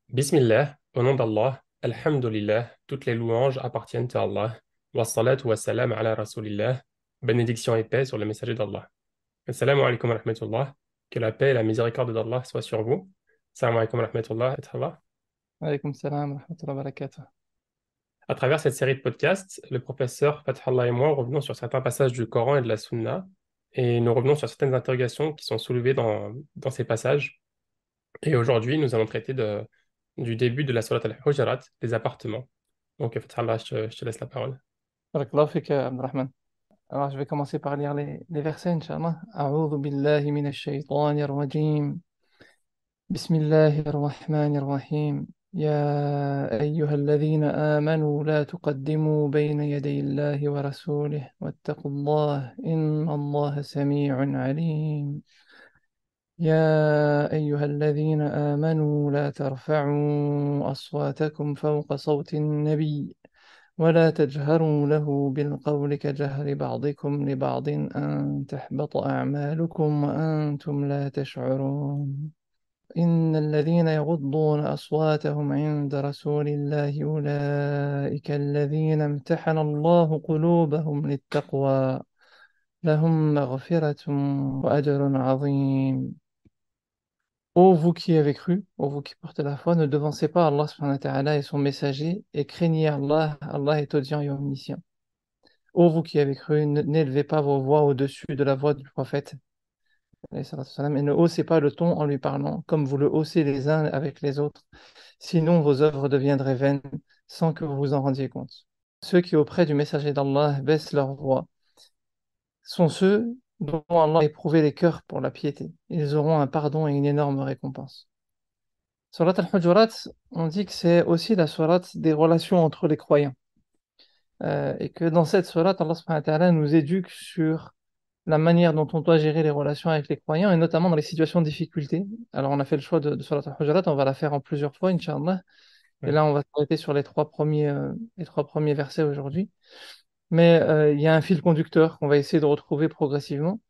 Bismillah, au nom d'Allah, Alhamdulillah, toutes les louanges appartiennent à Allah. Wa salatu wa salam ala Rasulillah, bénédiction et paix sur le messager d'Allah. Assalamu alaikum wa rahmatullah, que la paix et la miséricorde d'Allah soient sur vous. Assalamu alaikum wa rahmatullah, et thawa. Alaykoum salam wa rahmatullahi wa barakatuh. À travers cette série de podcasts, le professeur Fathallah et moi revenons sur certains passages du Coran et de la Sunna, et nous revenons sur certaines interrogations qui sont soulevées dans ces passages. Et aujourd'hui, nous allons traiter du début de la Surat al-Hujarat, des appartements. Donc, Fathallah, je te laisse la parole. Barakallahu fik, Abdurrahman. Alors, je vais commencer par lire les versets, Inch'Allah. A'udhu billahi minash shaytanir rajim. Bismillahir rahmanir rahim. يا أيها الذين آمنوا لا تقدموا بين يدي الله ورسوله واتقوا الله إن الله سميع عليم يا أيها الذين آمنوا لا ترفعوا أصواتكم فوق صوت النبي ولا تجهروا له بالقول كجهر بعضكم لبعض أن تحبط أعمالكم وأنتم لا تشعرون إن الذين يغضون أصواتهم عند رسول الله أولئك الذين امتحن الله قلوبهم للتقوى لهم مغفرة وأجر عظيم. Ô vous qui avez cru, ô vous qui portez la foi, ne devancez pas Allah subhanahu wa ta'ala et son messager et craignez Allah, Allah est audient et omniscient. Ô vous qui avez cru, n'élevez pas vos voix au-dessus de la voix du prophète, alayhi salatu wassalam, et ne haussez pas le ton en lui parlant, comme vous le haussez les uns avec les autres, sinon vos œuvres deviendraient vaines sans que vous vous en rendiez compte. Ceux qui auprès du messager d'Allah baissent leur voix sont ceux dont Allah a éprouvé les cœurs pour la piété. Ils auront un pardon et une énorme récompense. Surat al-Hujurat, on dit que c'est aussi la surat des relations entre les croyants. Et que dans cette surat, Allah subhanahu wa ta'ala nous éduque sur la manière dont on doit gérer les relations avec les croyants, et notamment dans les situations de difficulté. Alors, on a fait le choix de Surat al-Hujurat, on va la faire en plusieurs fois, Inch'Allah. Et Ouais. là, on va s'arrêter sur les trois premiers versets aujourd'hui. Mais il y a un fil conducteur qu'on va essayer de retrouver progressivement.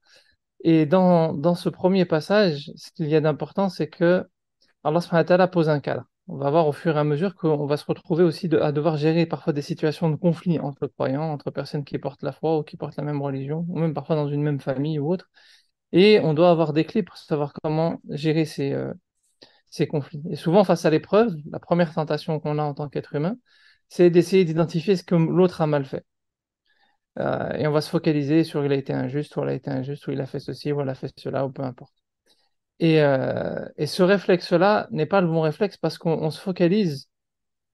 Et dans ce premier passage, ce qu'il y a d'important, c'est que Allah subhanahu wa ta'ala pose un cadre. On va voir au fur et à mesure qu'on va se retrouver aussi à devoir gérer parfois des situations de conflit entre croyants, entre personnes qui portent la foi ou qui portent la même religion, ou même parfois dans une même famille ou autre. Et on doit avoir des clés pour savoir comment gérer ces conflits. Et souvent, face à l'épreuve, la première tentation qu'on a en tant qu'être humain, c'est d'essayer d'identifier ce que l'autre a mal fait. Et on va se focaliser sur il a été injuste, ou elle a été injuste, ou il a fait ceci, ou elle a fait cela, ou peu importe. Et ce réflexe-là n'est pas le bon réflexe parce qu'on se focalise,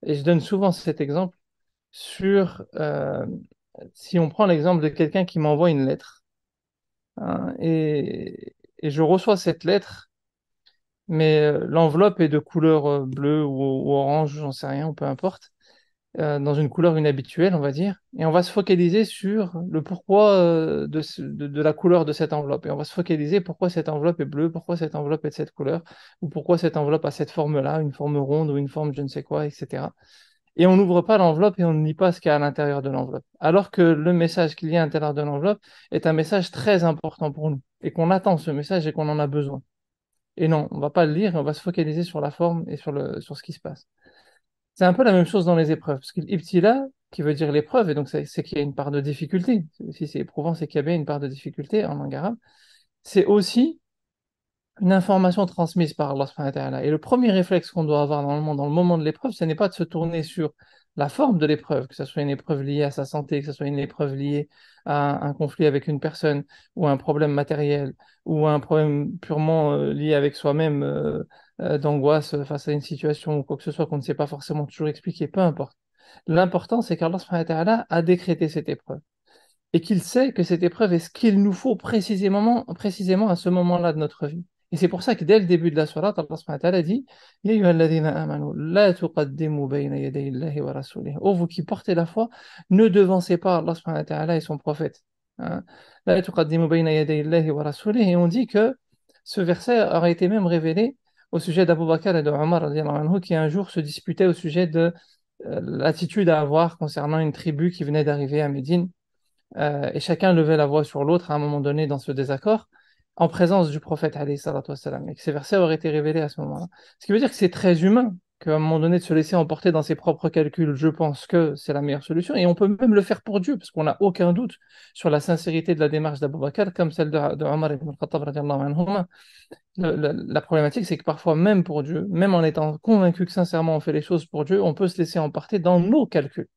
et je donne souvent cet exemple, sur, si on prend l'exemple de quelqu'un qui m'envoie une lettre, hein, et je reçois cette lettre, mais l'enveloppe est de couleur bleue ou orange, j'en sais rien, ou peu importe, dans une couleur inhabituelle, on va dire, et on va se focaliser sur le pourquoi de la couleur de cette enveloppe. Et on va se focaliser pourquoi cette enveloppe est bleue, pourquoi cette enveloppe est de cette couleur, ou pourquoi cette enveloppe a cette forme-là, une forme ronde ou une forme je ne sais quoi, etc. Et on n'ouvre pas l'enveloppe et on ne lit pas ce qu'il y a à l'intérieur de l'enveloppe. Alors que le message qu'il y a à l'intérieur de l'enveloppe est un message très important pour nous, et qu'on attend ce message et qu'on en a besoin. Et non, on ne va pas le lire, et on va se focaliser sur la forme et sur ce qui se passe. C'est un peu la même chose dans les épreuves, parce que l'ibtila, qui veut dire l'épreuve, et donc c'est qu'il y a une part de difficulté. Si c'est éprouvant, c'est qu'il y a bien une part de difficulté en langue arabe. C'est aussi une information transmise par Allah subhanahu wa ta'ala. Et le premier réflexe qu'on doit avoir normalement dans le moment de l'épreuve, ce n'est pas de se tourner sur la forme de l'épreuve, que ce soit une épreuve liée à sa santé, que ce soit une épreuve liée à un conflit avec une personne, ou un problème matériel, ou un problème purement lié avec soi-même, d'angoisse face à une situation ou quoi que ce soit qu'on ne sait pas forcément toujours expliquer, peu importe. L'important, c'est qu'Allah subhanahu wa ta'ala a décrété cette épreuve et qu'il sait que cette épreuve est ce qu'il nous faut précisément à ce moment-là de notre vie. Et c'est pour ça que dès le début de la sourate, Allah subhanahu wa ta'ala dit Ya ayyuhalladhina amanu, la tuqaddimu bayna yaday Allahi wa rasulih. Oh, vous qui portez la foi, ne devancez pas Allah subhanahu wa ta'ala et son prophète. Hein. La tuqaddimu bayna yaday Allahi wa rasulih. Et on dit que ce verset aurait été même révélé au sujet d'Abu Bakr et de Omar, radiallahu anhu, qui un jour se disputaient au sujet de l'attitude à avoir concernant une tribu qui venait d'arriver à Médine et chacun levait la voix sur l'autre à un moment donné dans ce désaccord, en présence du prophète, alayhi salatu wassalam, et que ces versets auraient été révélés à ce moment-là. Ce qui veut dire que c'est très humain qu'à un moment donné, de se laisser emporter dans ses propres calculs, je pense que c'est la meilleure solution. Et on peut même le faire pour Dieu, parce qu'on n'a aucun doute sur la sincérité de la démarche d'Abou Bakr, comme celle de Omar ibn al-Khattab, radiallahu anhuma. La problématique, c'est que parfois, même pour Dieu, même en étant convaincu que sincèrement on fait les choses pour Dieu, on peut se laisser emporter dans nos calculs.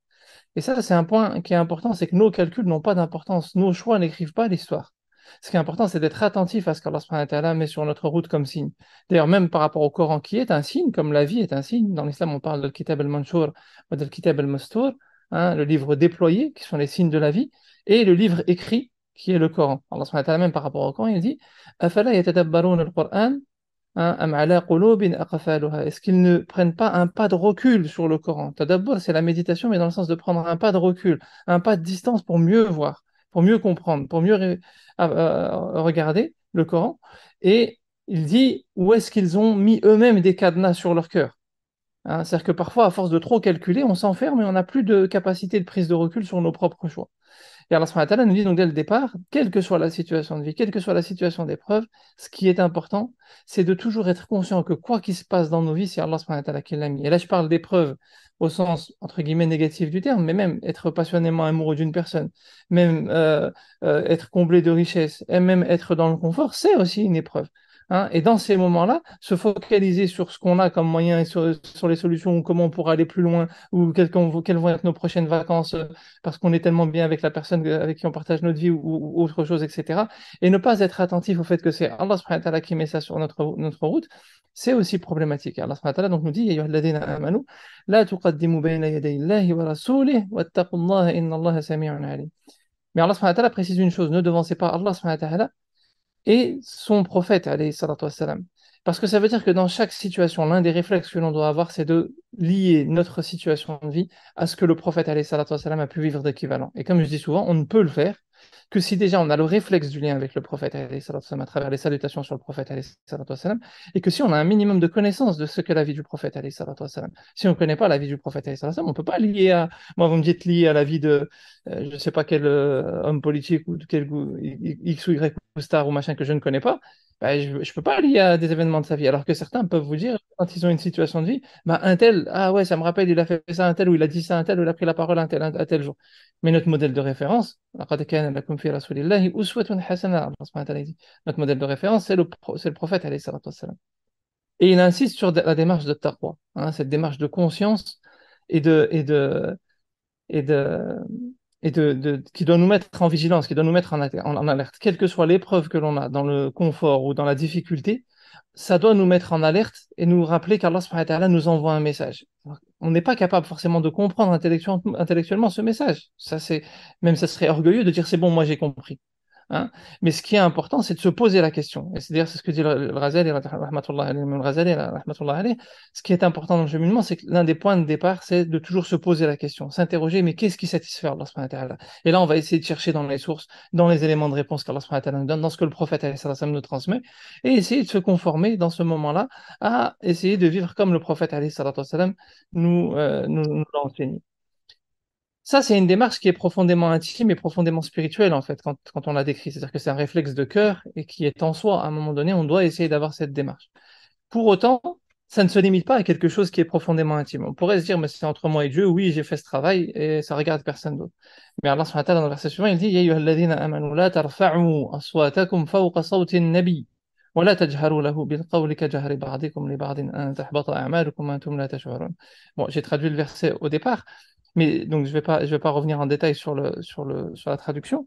Et ça, c'est un point qui est important, c'est que nos calculs n'ont pas d'importance. Nos choix n'écrivent pas l'histoire. Ce qui est important, c'est d'être attentif à ce qu'Allah subhanahu wa ta'ala met sur notre route comme signe. D'ailleurs, même par rapport au Coran, qui est un signe, comme la vie est un signe. Dans l'islam, on parle de Kitab al-Manshur ou de Kitab al-Mastour, hein, le livre déployé, qui sont les signes de la vie, et le livre écrit, qui est le Coran. Allah subhanahu wa ta'ala, même par rapport au Coran, il dit أَفَلَا يَتَدَبَّرُونَ الْقُرْآنَ أم على قلوب أقفالها. Est-ce qu'ils ne prennent pas un pas de recul sur le Coran? Tadabbur, c'est la méditation, mais dans le sens de prendre un pas de recul, un pas de distance pour mieux voir, pour mieux comprendre, pour mieux regarder le Coran. Et il dit où est-ce qu'ils ont mis eux-mêmes des cadenas sur leur cœur. Hein, c'est-à-dire que parfois, à force de trop calculer, on s'enferme et on n'a plus de capacité de prise de recul sur nos propres choix. Et Allah subhanahu wa ta'ala nous dit donc dès le départ, quelle que soit la situation de vie, quelle que soit la situation d'épreuve, ce qui est important, c'est de toujours être conscient que quoi qu'il se passe dans nos vies, c'est Allah subhanahu wa ta'ala qui l'a mis. Et là, je parle d'épreuve au sens, entre guillemets, négatif du terme, mais même être passionnément amoureux d'une personne, même être comblé de richesse, et même être dans le confort, c'est aussi une épreuve. Hein. Et dans ces moments-là, se focaliser sur ce qu'on a comme moyen et sur les solutions, ou comment on pourra aller plus loin, ou quelles vont être nos prochaines vacances, parce qu'on est tellement bien avec la personne avec qui on partage notre vie ou autre chose, etc. Et ne pas être attentif au fait que c'est Allah subhanahu wa ta'ala qui met ça sur notre route, c'est aussi problématique. Allah subhanahu wa ta'ala donc nous dit يا أيها الذين آمنوا لا تقدموا بين يدي الله ورسوله واتقوا الله إن الله سميع عليم. Mais Allah subhanahu wa ta'ala précise une chose, ne devancez pas Allah subhanahu wa ta'ala et son prophète, alayhi salatu wassalam. Parce que ça veut dire que dans chaque situation, l'un des réflexes que l'on doit avoir, c'est de lier notre situation de vie à ce que le prophète, alayhi salatu wassalam, a pu vivre d'équivalent. Et comme je dis souvent, on ne peut le faire que si déjà on a le réflexe du lien avec le prophète, alayhi salatu wassalam, à travers les salutations sur le prophète, alayhi salatu wassalam, et que si on a un minimum de connaissance de ce qu'est la vie du prophète, alayhi salatu wassalam. Si on ne connaît pas la vie du prophète, alayhi salatu wassalam, on ne peut pas lier à, moi vous me dites lié à la vie de, je ne sais pas quel homme politique ou de quel X ou Y star ou machin que je ne connais pas, bah, je ne peux pas lier à des événements de sa vie. Alors que certains peuvent vous dire, quand ils ont une situation de vie, bah, un tel, ah ouais, ça me rappelle, il a fait ça un tel, ou il a dit ça un tel, ou il a pris la parole un tel jour. Mais notre modèle de référence, لقد كان لكم في رسول الله أسوة حسنة, Allah subhanahu wa ta'ala dit. Notre modèle de référence, c'est le prophète, alayhi salatu wassalam. Et il insiste sur la démarche de taqwa, hein, cette démarche de conscience et de, et de, et de, qui doit nous mettre en vigilance, qui doit nous mettre en alerte. Quelle que soit l'épreuve que l'on a, dans le confort ou dans la difficulté, ça doit nous mettre en alerte et nous rappeler qu'Allah subhanahu wa ta'ala nous envoie un message. On n'est pas capable forcément de comprendre intellectuellement ce message. Ça, même ça serait orgueilleux de dire c'est bon, moi j'ai compris. Hein. Mais ce qui est important, c'est de se poser la question. Et c'est-à-dire, c'est ce que dit le Ghazali, rahmatullah alayhi, le Ghazali, rahmatullah alayhi. Ce qui est important dans le cheminement, c'est que l'un des points de départ, c'est de toujours se poser la question, s'interroger, mais qu'est-ce qui satisfait Allah subhanahu wa ta'ala? Et là, on va essayer de chercher dans les sources, dans les éléments de réponse qu'Allah subhanahu wa ta'ala nous donne, dans ce que le prophète alayhi salam nous transmet, et essayer de se conformer dans ce moment-là à essayer de vivre comme le prophète alayhi salam nous l'a enseigné. Ça, c'est une démarche qui est profondément intime et profondément spirituelle, en fait, quand on la décrit. C'est-à-dire que c'est un réflexe de cœur et qui est en soi, à un moment donné, on doit essayer d'avoir cette démarche. Pour autant, ça ne se limite pas à quelque chose qui est profondément intime. On pourrait se dire, mais c'est entre moi et Dieu, oui, j'ai fait ce travail et ça regarde personne d'autre. Mais Allah subhanahu wa ta'ala, dans le verset suivant, il dit, يا أيها الذين آمنوا لا ترفعوا أصواتكم فوق صوت النبي ولا تجهروا له بالقول كجهر بعضكم لبعض أن تحبط أعمالكم وأنتم لا تشعرون. Bon, j'ai traduit le verset au départ, mais donc je vais pas revenir en détail sur la traduction.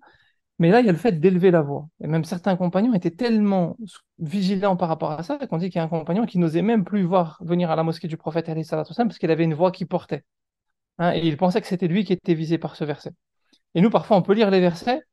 Mais là, il y a le fait d'élever la voix. Et même certains compagnons étaient tellement vigilants par rapport à ça qu'on dit qu'il y a un compagnon qui n'osait même plus voir venir à la mosquée du prophète alayhi salatu wassalam, parce qu'il avait une voix qui portait. Hein, et il pensait que c'était lui qui était visé par ce verset. Et nous, parfois, on peut lire les versets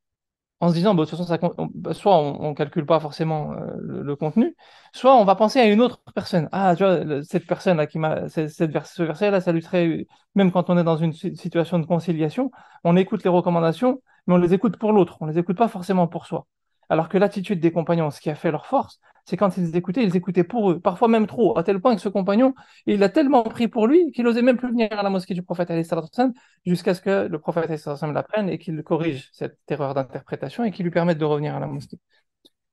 en se disant, bah, de toute façon, soit on ne calcule pas forcément le contenu, soit on va penser à une autre personne. Ah, tu vois, cette personne-là ce verset-là, ça lui serait, même quand on est dans une situation de conciliation, on écoute les recommandations, mais on les écoute pour l'autre, on les écoute pas forcément pour soi. Alors que l'attitude des compagnons, ce qui a fait leur force, c'est quand ils écoutaient pour eux, parfois même trop, à tel point que ce compagnon, il a tellement pris pour lui qu'il n'osait même plus venir à la mosquée du prophète alayhi salatu wassalam, jusqu'à ce que le prophète alayhi salatu wassalam l'apprenne et qu'il corrige cette erreur d'interprétation et qu'il lui permette de revenir à la mosquée.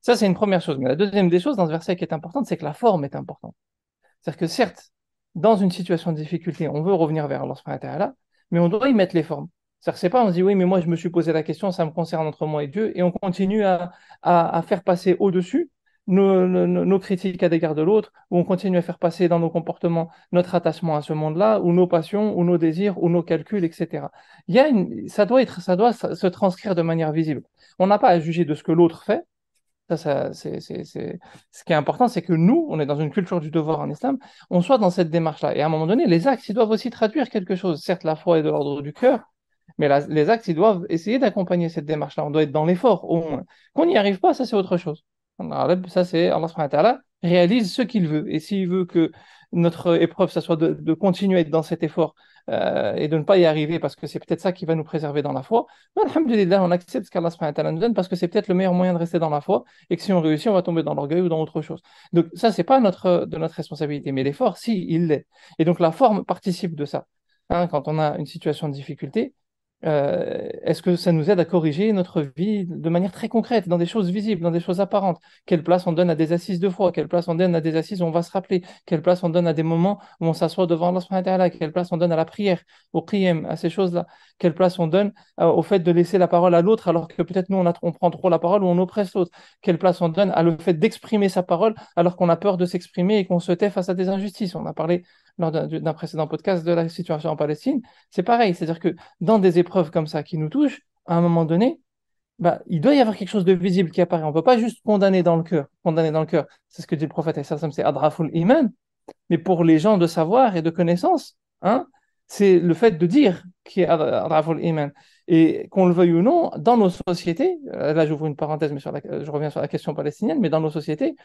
Ça, c'est une première chose. Mais la deuxième des choses dans ce verset qui est importante, c'est que la forme est importante. C'est-à-dire que certes, dans une situation de difficulté, on veut revenir vers Allah subhanahu wa ta'ala, mais on doit y mettre les formes. C'est-à-dire que c'est pas, on se dit, oui, mais moi, je me suis posé la question, ça me concerne entre moi et Dieu, et on continue à faire passer au-dessus nos critiques à l'égard de l'autre, ou on continue à faire passer dans nos comportements notre attachement à ce monde-là, ou nos passions, ou nos désirs, ou nos calculs, etc. Ça doit se transcrire de manière visible. On n'a pas à juger de ce que l'autre fait. Ce qui est important, c'est que nous, on est dans une culture du devoir en islam, on soit dans cette démarche-là. Et à un moment donné, les actes, ils doivent aussi traduire quelque chose. Certes, la foi est de l'ordre du cœur, mais les actes, ils doivent essayer d'accompagner cette démarche-là. On doit être dans l'effort, au moins. Qu'on n'y arrive pas, ça, c'est autre chose. Alors, ça, c'est Allah subhanahu wa ta'ala réalise ce qu'il veut. Et s'il veut que notre épreuve, ça soit de continuer à être dans cet effort et de ne pas y arriver, parce que c'est peut-être ça qui va nous préserver dans la foi, ben, alhamdulillah, on accepte ce qu'Allah subhanahu wa ta'ala nous donne, parce que c'est peut-être le meilleur moyen de rester dans la foi, et que si on réussit, on va tomber dans l'orgueil ou dans autre chose. Donc ça, c'est pas de notre responsabilité, mais l'effort, si, il l'est. Et donc la forme participe de ça. Hein, quand on a une situation de difficulté, est-ce que ça nous aide à corriger notre vie de manière très concrète, dans des choses visibles, dans des choses apparentes? Quelle place on donne à des assises de foi? Quelle place on donne à des assises où on va se rappeler? Quelle place on donne à des moments où on s'assoit devant Allah subhanahu wa ta'ala? Quelle place on donne à la prière, au qiyam, à ces choses-là? Quelle place on donne au fait de laisser la parole à l'autre alors que peut-être nous on prend trop la parole ou on oppresse l'autre? Quelle place on donne à le fait d'exprimer sa parole alors qu'on a peur de s'exprimer et qu'on se tait face à des injustices? On a parlé lors d'un précédent podcast de la situation en Palestine. C'est pareil, c'est-à-dire que dans des épreuves comme ça qui nous touchent, à un moment donné, bah, il doit y avoir quelque chose de visible qui apparaît. On ne peut pas juste condamner dans le cœur. Condamner dans le cœur, c'est ce que dit le prophète, c'est adraful iman. Mais pour les gens de savoir et de connaissance, hein, c'est le fait de dire qui est adraful iman. Et qu'on le veuille ou non, dans nos sociétés, là j'ouvre une parenthèse, mais je reviens sur la question palestinienne, mais dans nos sociétés,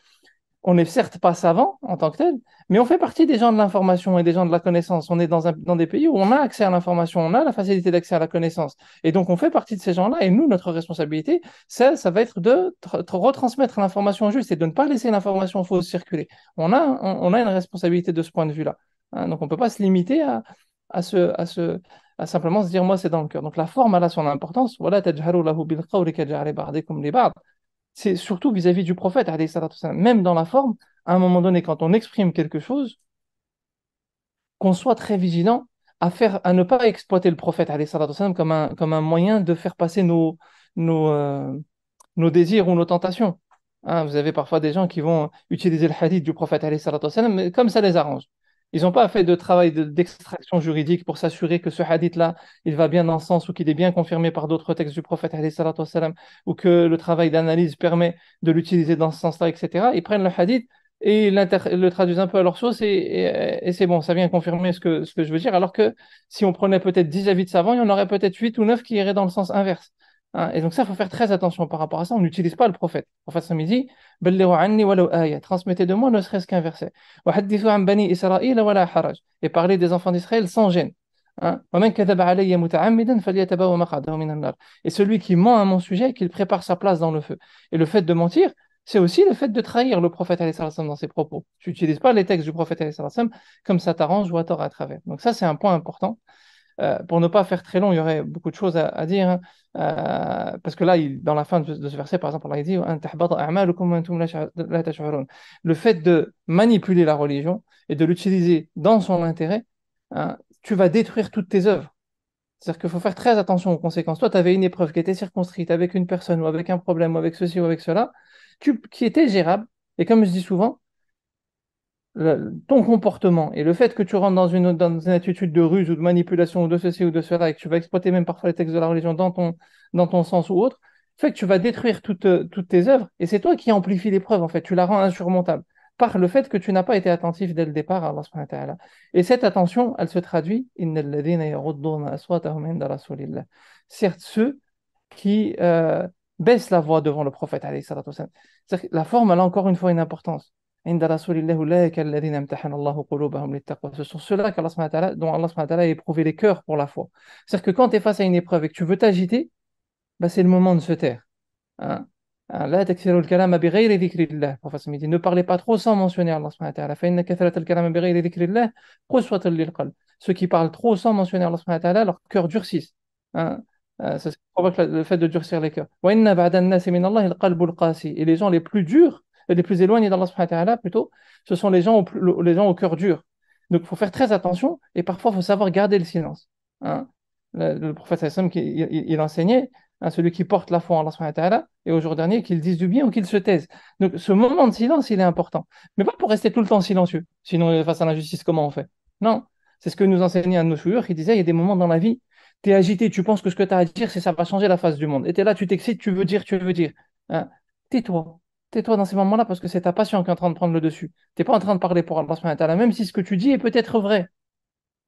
on n'est certes pas savant en tant que tel, mais on fait partie des gens de l'information et des gens de la connaissance. On est dans des pays où on a accès à l'information, on a la facilité d'accès à la connaissance. Et donc, on fait partie de ces gens-là. Et nous, notre responsabilité, ça va être de retransmettre l'information juste et de ne pas laisser l'information fausse circuler. On a une responsabilité de ce point de vue-là. Hein, donc, on ne peut pas se limiter à, se, à, se, à simplement se dire, moi, c'est dans le cœur. Donc, la forme, elle a son importance. Voilà, tajharu lahu bil qawli kaj'ali ba'dikum li ba'd. C'est surtout vis-à-vis du prophète, alayhi salatu wassalam. Même dans la forme, à un moment donné, quand on exprime quelque chose, qu'on soit très vigilant à ne pas exploiter le prophète, alayhi salatu wassalam, comme un moyen de faire passer nos, euh, nos désirs ou nos tentations. Hein, vous avez parfois des gens qui vont utiliser le hadith du prophète, alayhi salatu wassalam, mais comme ça les arrange. Ils n'ont pas fait de travail d'extraction juridique pour s'assurer que ce hadith-là, il va bien dans le sens ou qu'il est bien confirmé par d'autres textes du prophète, alayhi salatu wassalam, ou que le travail d'analyse permet de l'utiliser dans ce sens-là, etc. Ils prennent le hadith et ils le traduisent un peu à leur sauce et c'est bon, ça vient confirmer ce que je veux dire. Alors que si on prenait peut-être 10 avis de savants, il y en aurait peut-être 8 ou 9 qui iraient dans le sens inverse. Hein, et donc ça, il faut faire très attention par rapport à ça. On n'utilise pas le prophète. Le prophète Sam dit, Ballighu anni walau aya. Transmettez de moi ne serait-ce qu'un verset. Wa haddithu an bani Israël wala haraj. Et parlez des enfants d'Israël sans gêne. Hein. Wa man kadhaba alayya muta'ammidan falyatabawa maq'adahu minan nar. Et celui qui ment à mon sujet, qu'il prépare sa place dans le feu. Et le fait de mentir, c'est aussi le fait de trahir le prophète alayhi salam dans ses propos. Tu n'utilises pas les textes du prophète alayhi salam comme ça t'arrange ou à tort à travers. Donc ça, c'est un point important. Pour ne pas faire très long, il y aurait beaucoup de choses à dire, hein. Parce que là, dans la fin de ce verset, par exemple, Allah il dit «An tahbata a'malukum wa antum la tash'urun». Le fait de manipuler la religion et de l'utiliser dans son intérêt, hein, tu vas détruire toutes tes œuvres. C'est-à-dire qu'il faut faire très attention aux conséquences. Toi, tu avais une épreuve qui était circonscrite avec une personne ou avec un problème ou avec ceci ou avec cela, qui était gérable. Et comme je dis souvent, ton comportement et le fait que tu rentres dans une attitude de ruse ou de manipulation ou de ceci ou de cela et que tu vas exploiter même parfois les textes de la religion dans ton sens ou autre, fait que tu vas détruire toutes tes œuvres et c'est toi qui amplifies l'épreuve en fait, tu la rends insurmontable par le fait que tu n'as pas été attentif dès le départ à Allah subhanahu wa ta'ala. Et cette attention, elle se traduit Innal ladhina yaghudduna aswatahum 'inda rasulillah. Certes, ceux qui baissent la voix devant le prophète alayhi salatu wassalam. C'est-à-dire que la forme, elle a encore une fois une importance. عند رسول الله أولئك الذين امتحن الله قلوبهم للتقوى. Ce sont ceux-là dont Allah subhanahu wa ta'ala a éprouvé les cœurs pour la foi. C'est-à-dire que quand tu es face à une épreuve et que tu veux t'agiter, bah, c'est le moment de se taire. Hein. لا تكثروا الكلام بغير ذكر الله. Le prophète dit, ne parlez pas trop sans mentionner Allah subhanahu wa ta'ala. فإن كثرة الكلام بغير ذكر الله قسوة للقلب. Ceux qui parlent trop sans mentionner Allah subhanahu wa ta'ala, leur cœur durcissent. Hein. Ça provoque le fait de durcir les cœurs. وإن بعد الناس من الله القلب القاسي. Et les gens les plus durs, les plus éloignés d'Allah subhanahu wa ta'ala, plutôt, ce sont les gens au cœur dur. Donc, il faut faire très attention et parfois, il faut savoir garder le silence. Hein. Le prophète, sallallahu alayhi wa sallam, il enseignait, hein, celui qui porte la foi en Allah subhanahu wa ta'ala, et au jour dernier, qu'il dise du bien ou qu'il se taise. Donc, ce moment de silence, il est important. Mais pas pour rester tout le temps silencieux. Sinon, face à l'injustice, comment on fait? Non. C'est ce que nous enseignait un de nos souilleurs. Il disait, il y a des moments dans la vie, tu es agité, tu penses que ce que tu as à dire, c'est ça va changer la face du monde. Et tu es là, tu t'excites, tu veux dire, tu veux dire. Hein. Tais-toi. Tais-toi dans ces moments-là parce que c'est ta passion qui est en train de prendre le dessus. Tu n'es pas en train de parler pour Allah subhanahu wa ta'ala, même si ce que tu dis est peut-être vrai.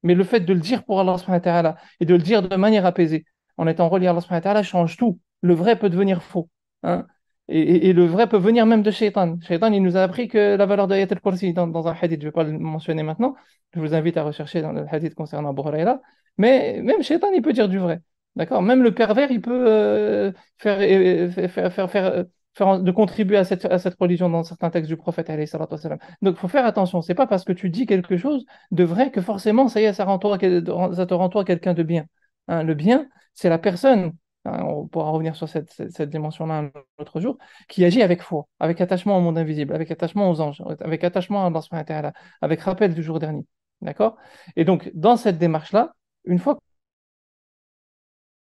Mais le fait de le dire pour Allah subhanahu wa ta'ala et de le dire de manière apaisée, en étant relié à Allah subhanahu wa ta'ala, change tout. Le vrai peut devenir faux. Hein. Et le vrai peut venir même de Shaitan. Shaitan, il nous a appris que la valeur de Ayat al-Kursi dans un hadith, je ne vais pas le mentionner maintenant, je vous invite à rechercher dans le hadith concernant Abu Huraira, mais même Shaitan, il peut dire du vrai. D'accord? Même le pervers, il peut de contribuer à cette religion dans certains textes du prophète, alayhi salatu wassalam. Donc, il faut faire attention. C'est pas parce que tu dis quelque chose de vrai que forcément, ça y est, ça te rend toi quelqu'un de bien. Hein, le bien, c'est la personne, hein, on pourra revenir sur cette dimension-là un autre jour, qui agit avec foi, avec attachement au monde invisible, avec attachement aux anges, avec attachement à Allah subhanahu wa ta'ala, avec rappel du jour dernier. D'accord? Et donc, dans cette démarche-là, une fois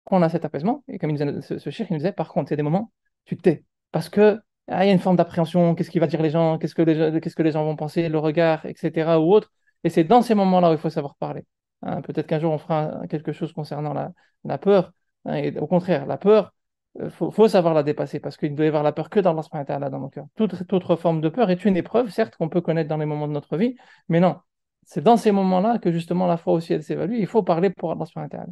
qu'on a cet apaisement, et comme il disait, ce cheikh, il nous disait, par contre, il y a des moments, tu te tais, parce que il y a une forme d'appréhension, qu'est-ce qu'il va dire les gens, qu'est-ce que les gens vont penser, le regard, etc., ou autre. Et c'est dans ces moments-là où il faut savoir parler. Hein, peut-être qu'un jour, on fera quelque chose concernant la peur. Hein, et au contraire, la peur, il faut savoir la dépasser, parce qu'il ne doit y avoir la peur que dans Allah subhanahu wa ta'ala, dans nos cœurs. Toute autre forme de peur est une épreuve, certes, qu'on peut connaître dans les moments de notre vie, mais non. C'est dans ces moments-là que justement la foi aussi, elle s'évalue. Il faut parler pour Allah subhanahu wa ta'ala.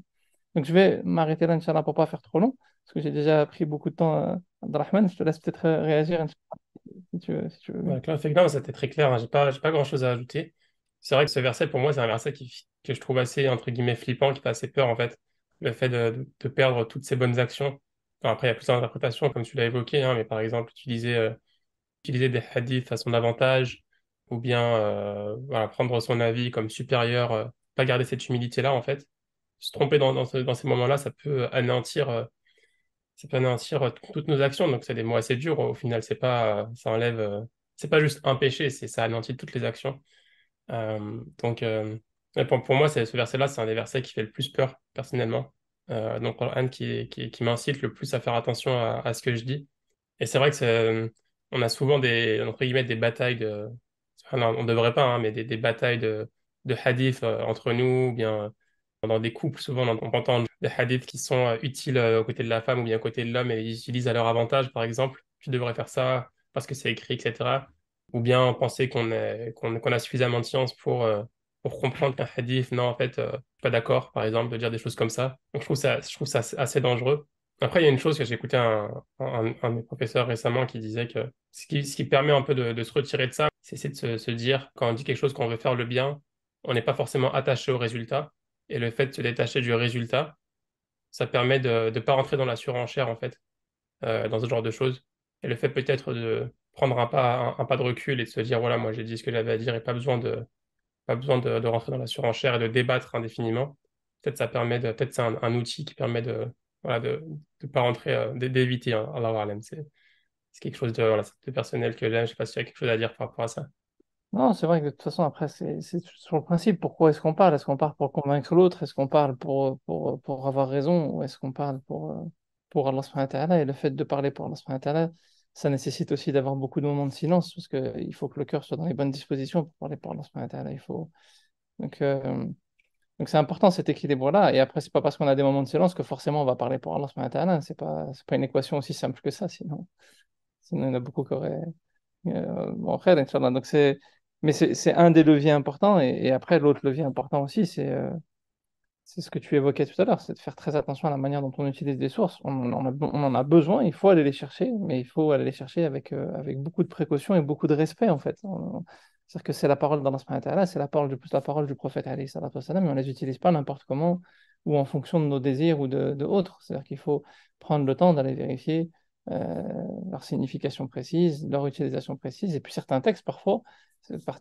Donc, je vais m'arrêter là, Inch'Allah, pour ne pas faire trop long, parce que j'ai déjà pris beaucoup de temps, Abdelrahman. Je te laisse peut-être réagir, Inch'Allah, si tu veux bien. Ouais, clair, effectivement, c'était très clair, hein. J'ai pas grand-chose à ajouter. C'est vrai que ce verset, pour moi, c'est un verset que je trouve assez, entre guillemets, flippant, qui fait assez peur, en fait. Le fait de perdre toutes ces bonnes actions. Enfin, après, il y a plusieurs interprétations, comme tu l'as évoqué, hein, mais par exemple, utiliser des hadiths à son avantage, ou bien voilà, prendre son avis comme supérieur, pas garder cette humilité-là, en fait. Se tromper dans ces moments-là, ça peut anéantir toutes nos actions. Donc, c'est des mots assez durs. Au final, ça enlève, c'est pas juste un péché, ça anéantit toutes les actions. Donc, pour moi, ce verset-là, c'est un des versets qui fait le plus peur, personnellement. Donc, Coran qui m'incite le plus à faire attention à ce que je dis. Et c'est vrai que on a souvent entre guillemets, des batailles enfin, non, on devrait pas, hein, mais des batailles de hadiths entre nous, ou bien dans des couples, souvent, on entend des hadiths qui sont utiles aux côtés de la femme ou bien aux côtés de l'homme et ils utilisent à leur avantage, par exemple. Tu devrais faire ça parce que c'est écrit, etc. Ou bien penser qu'on a suffisamment de science pour comprendre qu'un hadith, non, en fait, je suis pas d'accord, par exemple, de dire des choses comme ça. Donc, je trouve ça assez dangereux. Après, il y a une chose que j'ai écouté un de mes professeurs récemment qui disait que ce qui permet un peu de se retirer de ça, c'est de se dire, quand on dit quelque chose qu'on veut faire le bien, on n'est pas forcément attaché au résultat. Et le fait de se détacher du résultat, ça permet de ne pas rentrer dans la surenchère, en fait, dans ce genre de choses. Et le fait peut-être de prendre un pas de recul et de se dire, voilà, moi j'ai dit ce que j'avais à dire et pas besoin de rentrer dans la surenchère et de débattre indéfiniment. Peut-être c'est un outil qui permet voilà, de pas rentrer, d'éviter, hein, Allahu A'lam. C'est quelque chose voilà, de personnel que j'aime. Je sais pas si tu as quelque chose à dire par rapport à ça. Non, c'est vrai que de toute façon, après, c'est sur le principe. Pourquoi est-ce qu'on parle? Est-ce qu'on parle pour convaincre l'autre? Est-ce qu'on parle pour avoir raison? Ou est-ce qu'on parle pour Allah subhanahu wa ta'ala? Et le fait de parler pour Allah subhanahu wa ta'ala, ça nécessite aussi d'avoir beaucoup de moments de silence, parce qu'il faut que le cœur soit dans les bonnes dispositions pour parler pour Allah subhanahu wa ta'ala. Donc, euh, donc c'est important cet équilibre-là. Et après, c'est pas parce qu'on a des moments de silence que forcément on va parler pour Allah subhanahu wa ta'ala. C'est pas une équation aussi simple que ça, sinon il y en a beaucoup qui auraient. Bon, après, Inch'Allah. Mais c'est un des leviers importants. Et après, l'autre levier important aussi, c'est ce que tu évoquais tout à l'heure, c'est de faire très attention à la manière dont on utilise des sources. On en a besoin, il faut aller les chercher, mais il faut aller les chercher avec beaucoup de précaution et beaucoup de respect, en fait. C'est-à-dire que c'est la parole d'Allah subhanahu wa ta'ala, c'est la parole du prophète, alayhi salatu wassalam, mais on ne les utilise pas n'importe comment ou en fonction de nos désirs ou de autres. C'est-à-dire qu'il faut prendre le temps d'aller vérifier leur signification précise, leur utilisation précise. Et puis certains textes, parfois,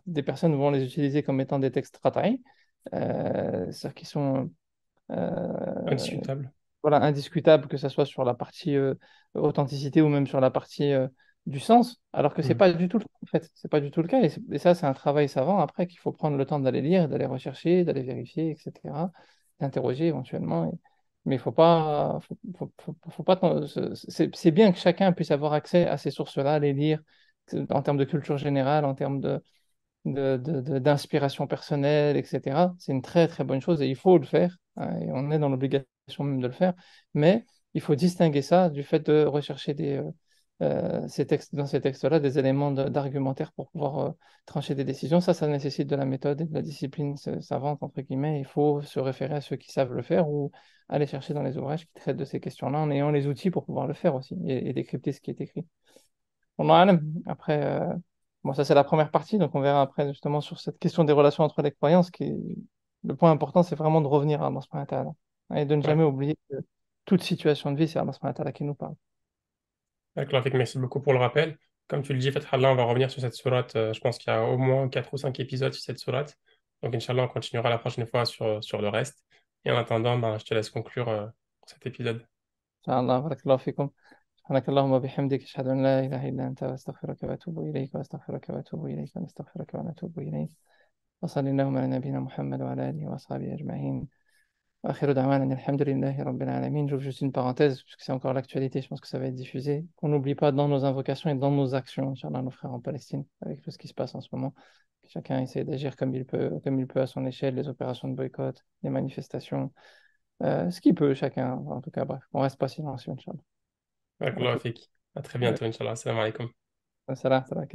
des personnes vont les utiliser comme étant des textes qat'i, c'est-à-dire qu'ils sont Indiscutable. voilà, indiscutables, que ce soit sur la partie authenticité ou même sur la partie du sens, alors que c'est Mhm. pas du tout le cas, en fait. C'est pas du tout le cas. Et ça, c'est un travail savant après qu'il faut prendre le temps d'aller lire, d'aller rechercher, d'aller vérifier, etc., d'interroger éventuellement. Mais il faut pas, faut pas, c'est bien que chacun puisse avoir accès à ces sources-là, les lire en termes de culture générale, en termes d'inspiration personnelle, etc. C'est une très très bonne chose et il faut le faire, hein, et on est dans l'obligation même de le faire, mais il faut distinguer ça du fait de rechercher ces textes, dans ces textes-là des éléments d'argumentaire pour pouvoir trancher des décisions. Ça nécessite de la méthode et de la discipline savante, entre guillemets. Il faut se référer à ceux qui savent le faire ou aller chercher dans les ouvrages qui traitent de ces questions-là en ayant les outils pour pouvoir le faire aussi et décrypter ce qui est écrit. On en a après, bon, ça c'est la première partie, donc on verra après justement sur cette question des relations entre les croyances. Le point important, c'est vraiment de revenir à Allah subhanahu wa ta'ala et de ne Ouais. jamais oublier que toute situation de vie, c'est Allah subhanahu wa ta'ala qui nous parle. D'accord, Rafik, merci beaucoup pour le rappel. Comme tu le dis, Fathallah, on va revenir sur cette sourate. Je pense qu'il y a au moins 4 ou 5 épisodes sur cette sourate. Donc, Inch'Allah, on continuera la prochaine fois sur le reste. Et en attendant, ben, je te laisse conclure pour cet épisode. Inch'Allah, barakallahu fikum. سبحانك اللهم وبحمدك أشهد أن لا إله إلا أنت وأستغفرك وأتوب إليك وأستغفرك وأتوب إليك ونستغفرك ونتوب إليك وصلى اللهم على نبينا محمد وعلى آله وأصحابه أجمعين. Akhiru da'wana alhamdulillahi rabbil alamin. J'ouvre juste une parenthèse, puisque c'est encore l'actualité, je pense que ça va être diffusé. Qu'on n'oublie pas dans nos invocations et dans nos actions, Inch'Allah, nos frères en Palestine, avec tout ce qui se passe en ce moment. Que chacun essaie d'agir comme il peut à son échelle, les opérations de boycott, les manifestations, ce qu'il peut, chacun. En tout cas, bref, on reste pas silencieux, Inch'Allah. Barakallahu Ok. Rafik. À très Ouais. bientôt, Inch'Allah. Assalamu alaikum. Salam, salam,